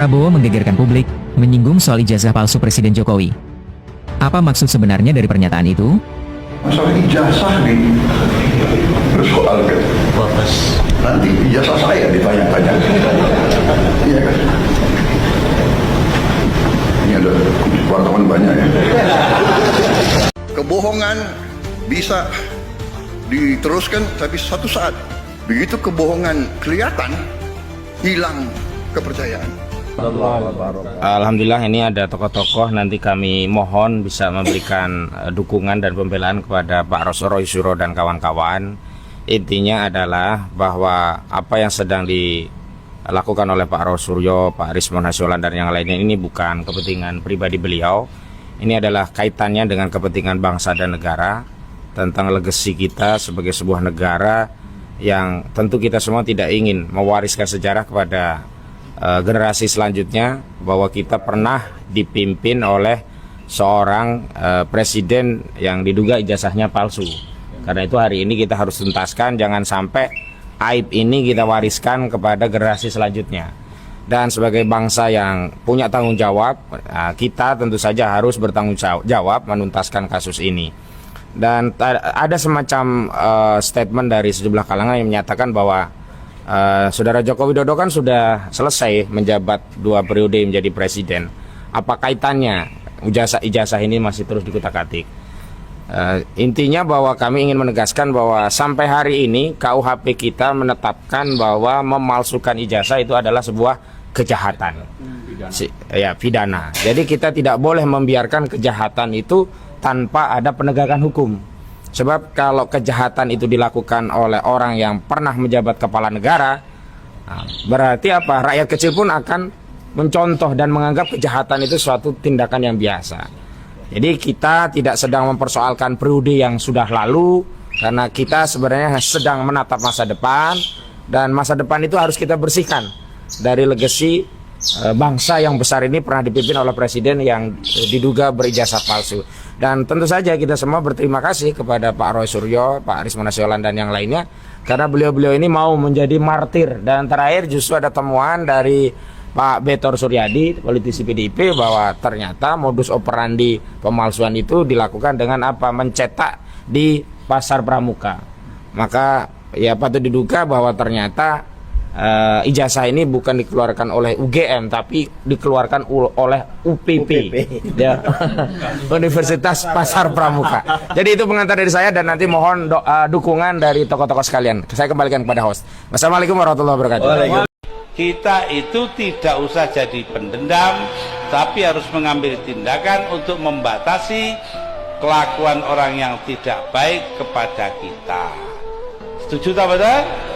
Prabowo menggegerkan publik, menyinggung soal ijazah palsu Presiden Jokowi. Apa maksud sebenarnya dari pernyataan itu? Masalah ijazah nih, soal kan, nanti ijazah saya ditanya-tanya. Iya kan? Ini ada wartawan banyak ya. Kebohongan bisa diteruskan, tapi suatu saat begitu kebohongan kelihatan, hilang kepercayaan. Alhamdulillah ini ada tokoh-tokoh, nanti kami mohon bisa memberikan dukungan dan pembelaan kepada Pak Roy Suryo dan kawan-kawan. Intinya adalah bahwa apa yang sedang dilakukan oleh Pak Roy Suryo, Pak Rismon Hasyolan dan yang lainnya ini bukan kepentingan pribadi beliau. Ini adalah kaitannya dengan kepentingan bangsa dan negara, tentang legasi kita sebagai sebuah negara yang tentu kita semua tidak ingin mewariskan sejarah kepada generasi selanjutnya bahwa kita pernah dipimpin oleh seorang presiden yang diduga ijazahnya palsu. Karena itu hari ini kita harus tuntaskan, jangan sampai aib ini kita wariskan kepada generasi selanjutnya. Dan sebagai bangsa yang punya tanggung jawab, kita tentu saja harus bertanggung jawab menuntaskan kasus ini. Dan ada semacam statement dari sejumlah kalangan yang menyatakan bahwa Saudara Joko Widodo kan sudah selesai menjabat 2 periode menjadi presiden. Apa kaitannya ijazah ini masih terus dikutak-atik? Intinya bahwa kami ingin menegaskan bahwa sampai hari ini KUHP kita menetapkan bahwa memalsukan ijazah itu adalah sebuah kejahatan, pidana. Jadi kita tidak boleh membiarkan kejahatan itu tanpa ada penegakan hukum. Sebab kalau kejahatan itu dilakukan oleh orang yang pernah menjabat kepala negara, berarti apa? Rakyat kecil pun akan mencontoh dan menganggap kejahatan itu suatu tindakan yang biasa. Jadi kita tidak sedang mempersoalkan periode yang sudah lalu, karena kita sebenarnya sedang menatap masa depan, dan masa depan itu harus kita bersihkan dari legasi bangsa yang besar ini pernah dipimpin oleh presiden yang diduga berijazah palsu. Dan tentu saja kita semua berterima kasih kepada Pak Roy Suryo, Pak Rismon Hasyolan dan yang lainnya, karena beliau-beliau ini mau menjadi martir. Dan terakhir justru ada temuan dari Pak Betor Suryadi, politisi PDIP, bahwa ternyata modus operandi pemalsuan itu dilakukan dengan apa? Mencetak di pasar pramuka. Maka ya patut diduga bahwa ternyata ijazah ini bukan dikeluarkan oleh UGM, tapi dikeluarkan oleh UPP. Ya. Universitas Pasar Pramuka. Jadi itu pengantar dari saya, dan nanti mohon dukungan dari tokoh-tokoh sekalian. Saya kembalikan kepada host. Wassalamualaikum warahmatullahi wabarakatuh. Kita itu tidak usah jadi pendendam, tapi harus mengambil tindakan untuk membatasi kelakuan orang yang tidak baik kepada kita. Setuju tak betul?